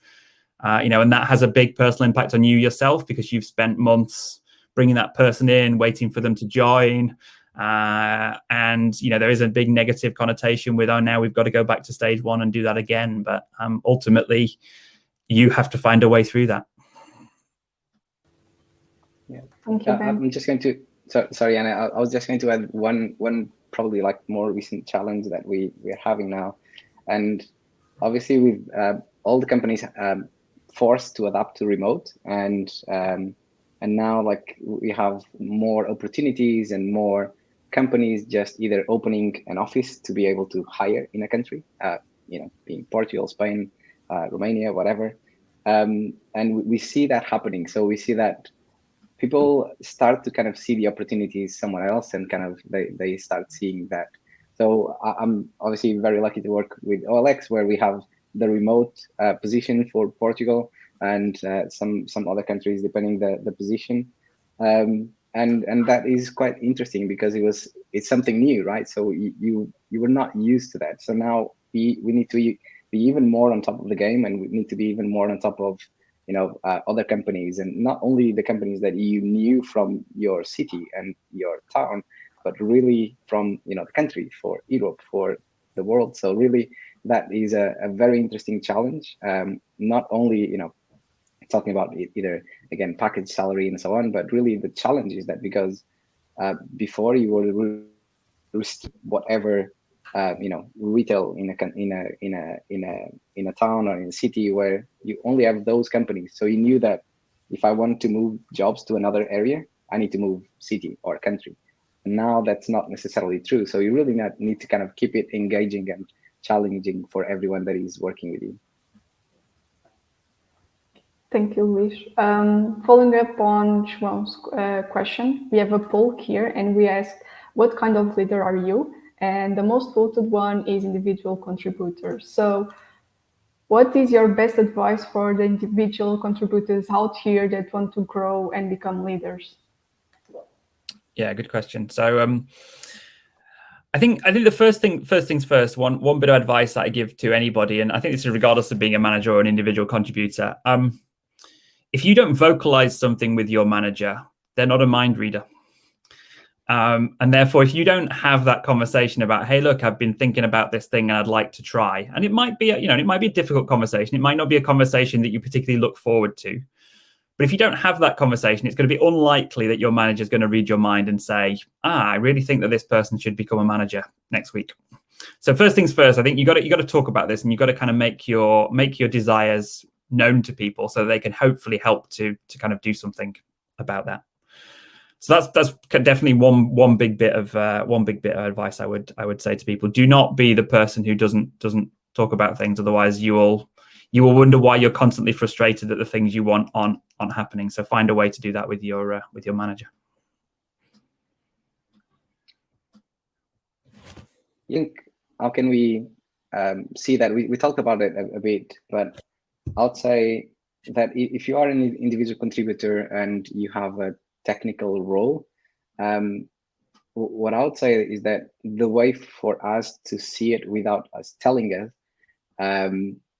and that has a big personal impact on you yourself, because you've spent months bringing that person in, waiting for them to join. And there is a big negative connotation with, oh, now we've got to go back to stage one and do that again. But ultimately, you have to find a way through that. Yeah, thank you, Ben. I'm just going to. Sorry, Anna. I was just going to add one probably like more recent challenge that we're having now, and obviously with all the companies forced to adapt to remote, and now like we have more opportunities and more companies just either opening an office to be able to hire in a country, being Portugal, Spain, Romania, whatever, and we see that happening. So we see that people start to kind of see the opportunities somewhere else, and kind of they start seeing that. So I'm obviously very lucky to work with OLX, where we have the remote position for Portugal and some other countries, depending the position. And that is quite interesting, because it's something new, right? So you were not used to that. So now we need to be even more on top of the game, and we need to be even more on top of other companies, and not only the companies that you knew from your city and your town, but really from the country, for Europe, for the world. So really that is a very interesting challenge. Not only talking about either again package salary and so on, but really the challenge is that because before you were whatever retail in a town or in a city where you only have those companies. So you knew that if I want to move jobs to another area, I need to move city or country. And now that's not necessarily true. So you really need to kind of keep it engaging and challenging for everyone that is working with you. Thank you, Luis. Following up on João's question, we have a poll here, and we asked, what kind of leader are you? And the most voted one is individual contributor. So What is your best advice for the individual contributors out here that want to grow and become leaders? Yeah, good question. So I think the first things first. One bit of advice that I give to anybody, and I think this is regardless of being a manager or an individual contributor. If you don't vocalize something with your manager, they're not a mind reader. And therefore, if you don't have that conversation about, hey, look, I've been thinking about this thing and I'd like to try, and it might be, it might be a difficult conversation. It might not be a conversation that you particularly look forward to. But if you don't have that conversation, it's going to be unlikely that your manager is going to read your mind and say, I really think that this person should become a manager next week. So first things first, I think you got to talk about this, and you got to kind of make your desires known to people so that they can hopefully help to kind of do something about that. So that's definitely one big bit of advice I would say to people. Do not be the person who doesn't talk about things. Otherwise, you will wonder why you're constantly frustrated that the things you want aren't happening. So find a way to do that with your manager. I think, how can we see that? We talked about it a bit, but I'd say that if you are an individual contributor and you have a technical role, what I would say is that the way for us to see it without us telling us,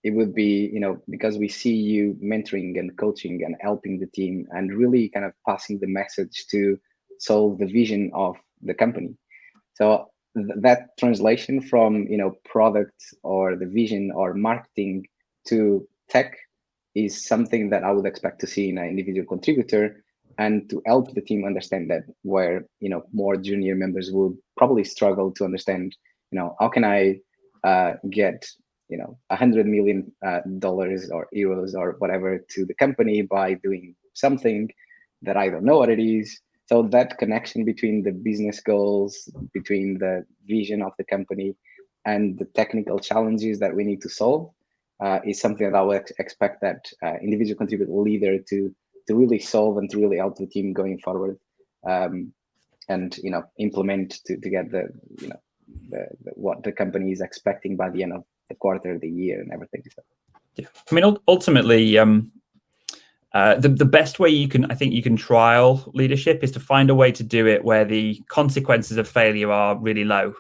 it would be, because we see you mentoring and coaching and helping the team and really kind of passing the message to solve the vision of the company. So that translation from, product or the vision or marketing to tech is something that I would expect to see in an individual contributor, and to help the team understand that, where more junior members would probably struggle to understand, how can I get $100 million or euros or whatever to the company by doing something that I don't know what it is. So that connection between the business goals, between the vision of the company and the technical challenges that we need to solve is something that I would expect that individual contributor leader to really solve and to really help the team going forward, and implement to get the what the company is expecting by the end of the quarter, the year, and everything. So, yeah, I mean, ultimately, the best way you can trial leadership is to find a way to do it where the consequences of failure are really low.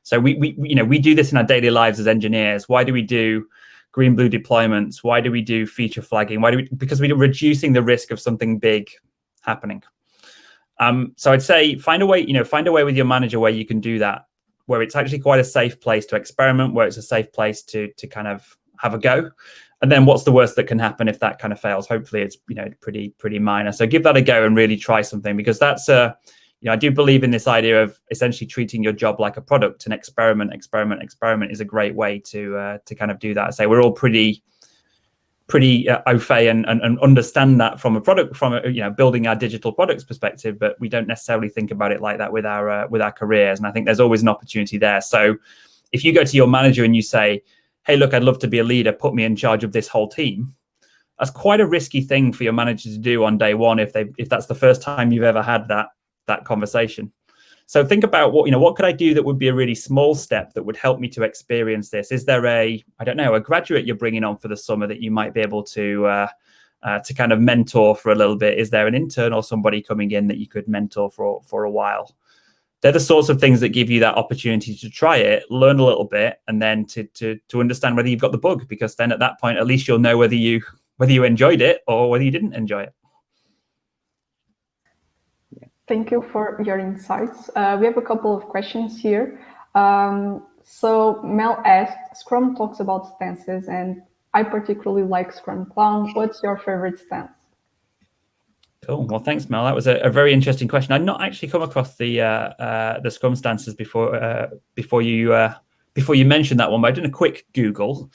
So we do this in our daily lives as engineers. Why do we do green blue deployments? Why do we do feature flagging? Because we're reducing the risk of something big happening. So I'd say find a way with your manager where you can do that, where it's actually quite a safe place to experiment, where it's a safe place to kind of have a go. And then what's the worst that can happen if that kind of fails? Hopefully it's pretty minor. So give that a go and really try something, because that's I do believe in this idea of essentially treating your job like a product, and experiment is a great way to kind of do that. I say we're all pretty au fait and understand that from a product, from building our digital products perspective, but we don't necessarily think about it like that with our careers. And I think there's always an opportunity there. So if you go to your manager and you say, hey, look, I'd love to be a leader, put me in charge of this whole team, that's quite a risky thing for your manager to do on day one if that's the first time you've ever had that conversation. So think about what could I do that would be a really small step that would help me to experience this? Is there a graduate you're bringing on for the summer that you might be able to kind of mentor for a little bit? Is there an intern or somebody coming in that you could mentor for a while? They're the sorts of things that give you that opportunity to try it, learn a little bit, and then to understand whether you've got the bug, because then at that point, at least you'll know whether you enjoyed it or whether you didn't enjoy it. Thank you for your insights. We have a couple of questions here. So Mel asked, Scrum talks about stances, and I particularly like Scrum Clown. What's your favorite stance? Cool. Well, thanks, Mel. That was a very interesting question. I'd not actually come across the Scrum stances before you mentioned that one, but I did a quick Google.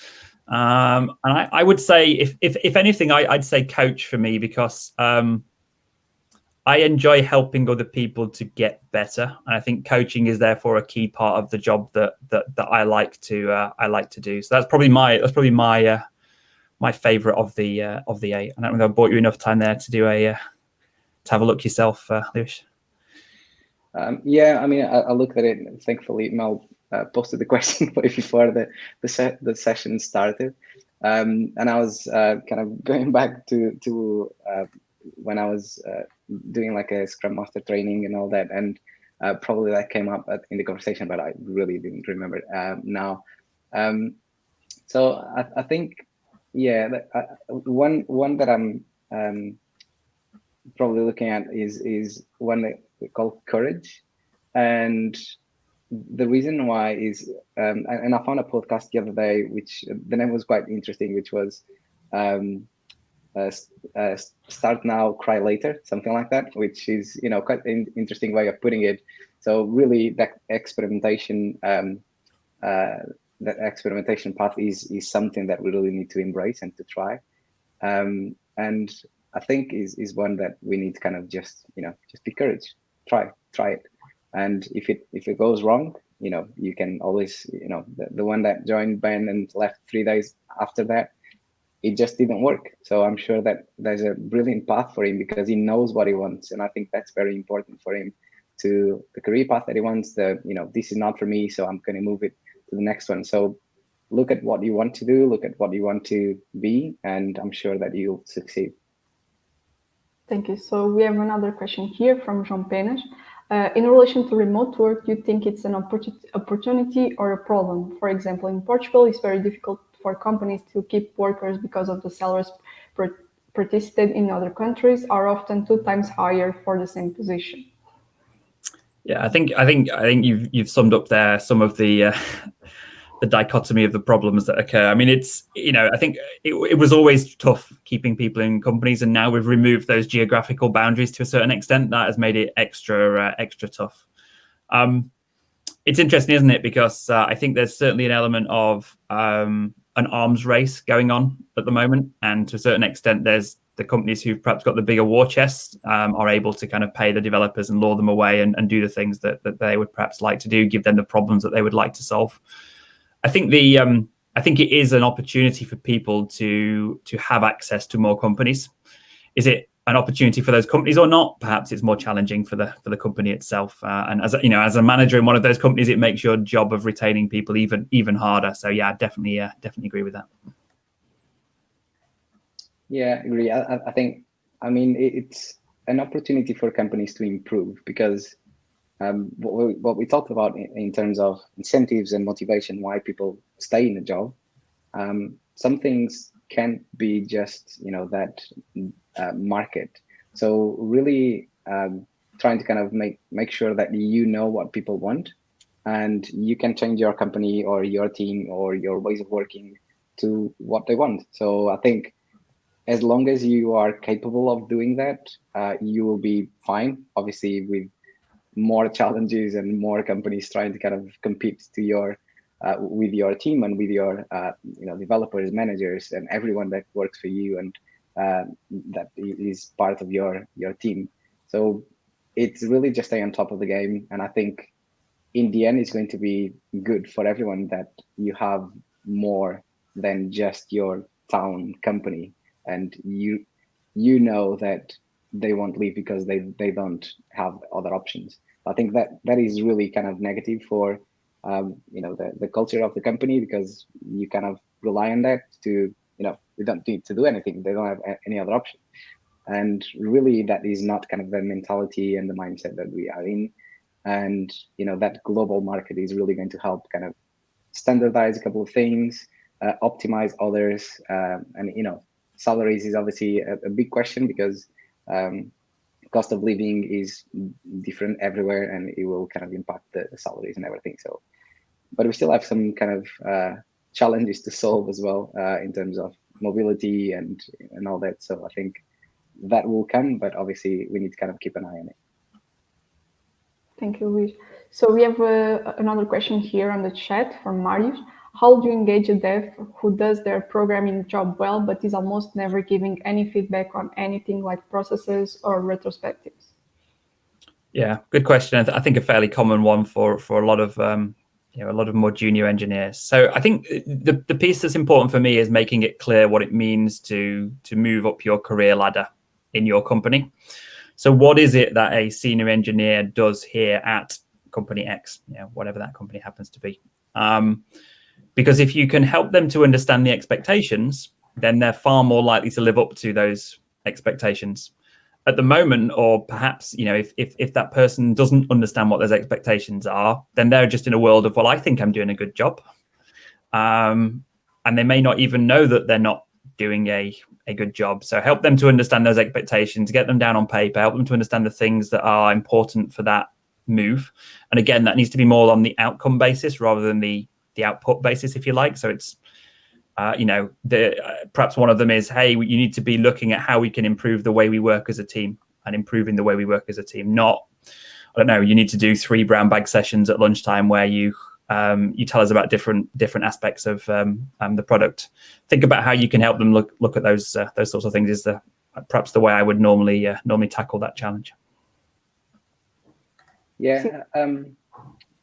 And I would say, if anything, I'd say coach for me, because I enjoy helping other people to get better, and I think coaching is therefore a key part of the job that I like to do. So that's probably my favorite of the 8. I don't know if I bought you enough time there to have a look yourself, Lewis. Yeah, I mean, I looked at it, and thankfully Mel posted the question way before the session started. And I was kind of going back to when I was doing like a Scrum Master training and all that, and probably that came up in the conversation, but I really didn't remember it now. So I think, yeah, one that I'm probably looking at is one that we call courage, and the reason why is, and I found a podcast the other day, which the name was quite interesting, which was Start Now, Cry Later, something like that, which is, quite an interesting way of putting it. So really that experimentation, that experimentation path is something that we really need to embrace and to try. And I think is one that we need to kind of just be courage, try it. And if it goes wrong, you can always, the one that joined Ben and left 3 days after that, it just didn't work. So I'm sure that there's a brilliant path for him because he knows what he wants. And I think that's very important for him, to the career path that he wants. This is not for me, so I'm going to move it to the next one. So look at what you want to do, look at what you want to be, and I'm sure that you'll succeed. Thank you. So we have another question here from João Penas. In relation to remote work, do you think it's an opportunity or a problem? For example, in Portugal, it's very difficult for companies to keep workers because of the salaries participated in other countries are often 2 times higher for the same position. Yeah, I think you've summed up there some of the dichotomy of the problems that occur. I mean, it's, I think it was always tough keeping people in companies, and now we've removed those geographical boundaries to a certain extent. That has made it extra tough. It's interesting, isn't it? Because I think there's certainly an element of an arms race going on at the moment, and to a certain extent, there's the companies who've perhaps got the bigger war chests are able to kind of pay the developers and lure them away and do the things that they would perhaps like to do, give them the problems that they would like to solve. I think it is an opportunity for people to have access to more companies. Is it an opportunity for those companies or not? Perhaps it's more challenging for the company itself. And as a manager in one of those companies, it makes your job of retaining people even harder. So yeah, definitely agree with that. Yeah, I agree. I think, it's an opportunity for companies to improve because what we talked about in terms of incentives and motivation, why people stay in a job, some things can't be just, that market. So really trying to kind of make sure that you know what people want and you can change your company or your team or your ways of working to what they want. So I think as long as you are capable of doing that, you will be fine. Obviously, with more challenges and more companies trying to kind of compete to your with your team and with your developers, managers, and everyone that works for you and that is part of your team. So it's really just stay on top of the game, and I think in the end it's going to be good for everyone that you have more than just your town company, and you know that they won't leave because they don't have other options. I think that is really kind of negative for the culture of the company, because you kind of rely on that to they don't need to do anything, they don't have any other option. And really that is not kind of the mentality and the mindset that we are in. And that global market is really going to help kind of standardize a couple of things, optimize others, and salaries is obviously a big question because cost of living is different everywhere, and it will kind of impact the salaries and everything. So, but we still have some kind of challenges to solve as well in terms of mobility and all that. So I think that will come, but obviously we need to kind of keep an eye on it. Thank you, Luis. So we have another question here on the chat from Marius. How do you engage a dev who does their programming job well, but is almost never giving any feedback on anything like processes or retrospectives? Yeah, good question. I think a fairly common one for a lot of a lot of more junior engineers. So I think the piece that's important for me is making it clear what it means to move up your career ladder in your company. So what is it that a senior engineer does here at company X, whatever that company happens to be? Because if you can help them to understand the expectations, then they're far more likely to live up to those expectations. At the moment, or perhaps, if that person doesn't understand what those expectations are, then they're just in a world of, well, I think I'm doing a good job. And they may not even know that they're not doing a good job. So help them to understand those expectations, get them down on paper, help them to understand the things that are important for that move. And again, that needs to be more on the outcome basis rather than the output basis, if you like. So it's, perhaps one of them is, hey, you need to be looking at how we can improve the way we work as a team, and improving the way we work as a team. Not, I don't know, you need to do 3 brown bag sessions at lunchtime where you tell us about different aspects of the product. Think about how you can help them look at those sorts of things. Is perhaps the way I would normally tackle that challenge. Yeah.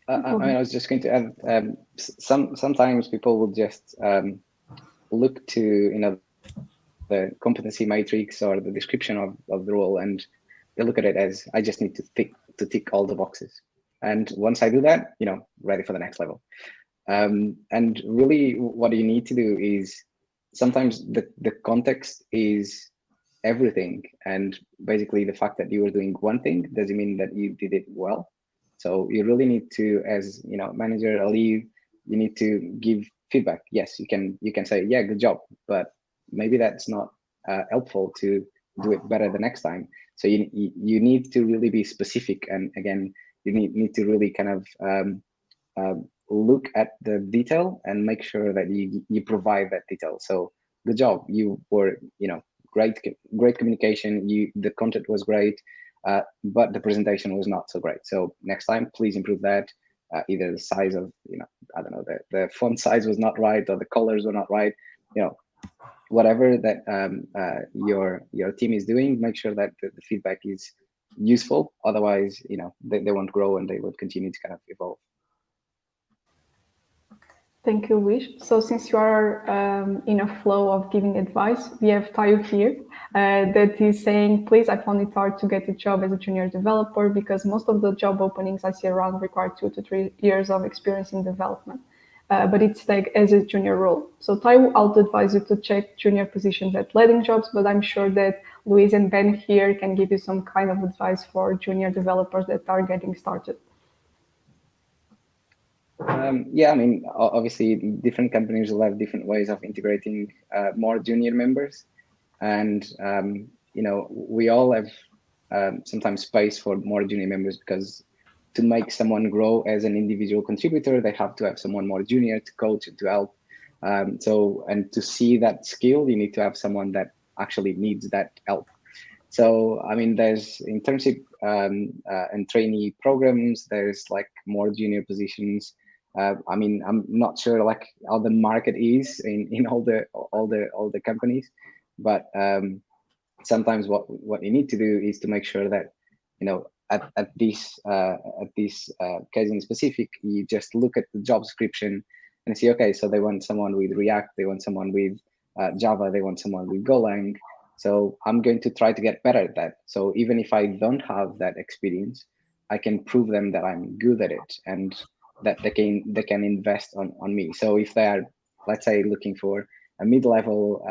I was just going to add, sometimes people will just look to the competency matrix or the description of the role, and they look at it as, I just need to tick all the boxes, and once I do that, ready for the next level. And really what you need to do is, sometimes the context is everything, and basically the fact that you were doing one thing doesn't mean that you did it well. So you really need to, as manager, a lead, you need to give feedback. Yes, you can say, yeah, good job, but maybe that's not helpful to do it better the next time. So you need to really be specific, and again, you need to really kind of look at the detail and make sure that you provide that detail. So good job, you were great communication, the content was great, but the presentation was not so great. So next time, please improve that. Either the size of, I don't know, the font size was not right, or the colors were not right. Whatever that your team is doing, make sure that the feedback is useful. Otherwise, they won't grow, and they will continue to kind of evolve. Thank you, Luis. So since you are in a flow of giving advice, we have Tayo here that is saying, please, I found it hard to get a job as a junior developer because most of the job openings I see around require 2 to 3 years of experience in development, but it's like as a junior role. So Tayo, I would advise you to check junior positions at Landing.Jobs, but I'm sure that Luis and Ben here can give you some kind of advice for junior developers that are getting started. Yeah, I mean, obviously, different companies will have different ways of integrating more junior members, and we all have sometimes space for more junior members, because to make someone grow as an individual contributor, they have to have someone more junior to coach and to help. And to see that skill, you need to have someone that actually needs that help. So, I mean, there's internship and trainee programs. There's like more junior positions. I mean, I'm not sure like how the market is in all the companies, but sometimes what you need to do is to make sure that at this case in specific, you just look at the job description and see, okay, so they want someone with React, they want someone with Java, they want someone with Golang. So I'm going to try to get better at that. So even if I don't have that experience, I can prove them that I'm good at it, and that they can invest on me. So if they are, let's say, looking for a mid-level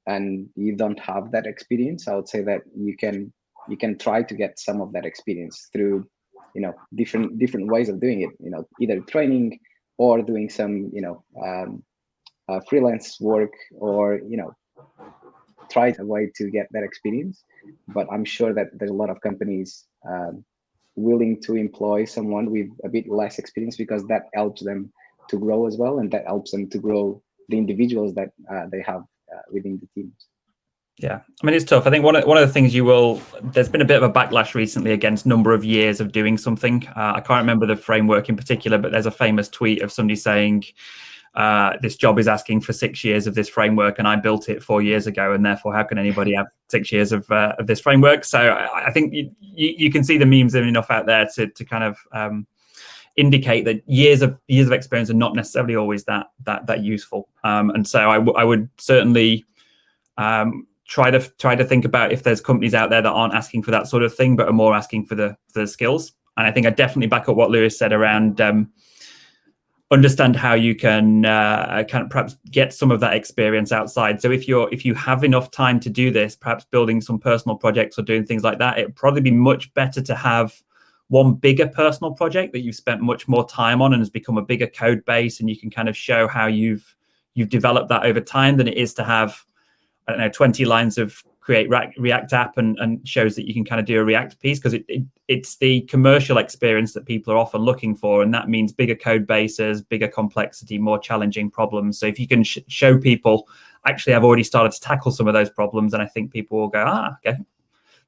and you don't have that experience, I would say that you can try to get some of that experience through different ways of doing it. Either training or doing some freelance work, or try a way to get that experience. But I'm sure that there's a lot of companies willing to employ someone with a bit less experience, because that helps them to grow as well, and that helps them to grow the individuals that they have within the teams. Yeah, I mean, it's tough. I think one of the things there's been a bit of a backlash recently against number of years of doing something. I can't remember the framework in particular, but there's a famous tweet of somebody saying, this job is asking for 6 years of this framework, and I built it 4 years ago, and therefore how can anybody have 6 years of this framework? So I think you can see the memes enough out there to kind of indicate that years of experience are not necessarily always that useful. And so I would certainly try to think about if there's companies out there that aren't asking for that sort of thing, but are more asking for the skills. And I think I definitely back up what Lewis said around understand how you can kind of perhaps get some of that experience outside. So if you have enough time to do this, perhaps building some personal projects or doing things like that, it'd probably be much better to have one bigger personal project that you've spent much more time on and has become a bigger code base, and you can kind of show how you've developed that over time, than it is to have, I don't know, 20 lines of create React app and shows that you can kind of do a React piece, because it's the commercial experience that people are often looking for, and that means bigger code bases, bigger complexity, more challenging problems. So if you can show people, actually, I've already started to tackle some of those problems, and I think people will go, okay,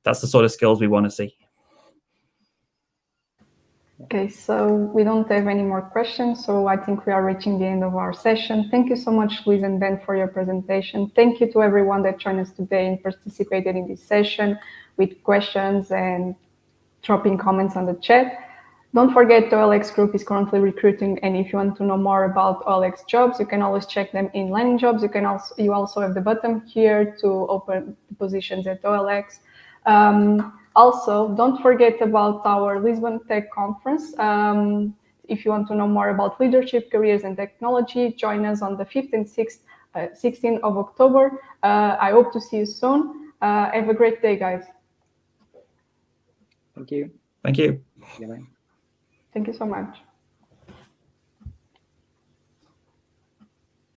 that's the sort of skills we want to see. Okay, so we don't have any more questions, so I think we are reaching the end of our session. Thank you so much, Luis and Ben, for your presentation. Thank you to everyone that joined us today and participated in this session with questions and dropping comments on the chat. Don't forget, the OLX group is currently recruiting, and if you want to know more about OLX jobs, you can always check them in Landing.Jobs. You also have the button here to open the positions at OLX. Also, don't forget about our Lisbon Tech Conference. If you want to know more about leadership, careers, and technology, join us on the 5th and 16th of October. I hope to see you soon. Have a great day, guys. Thank you. Thank you. Bye. Thank you so much.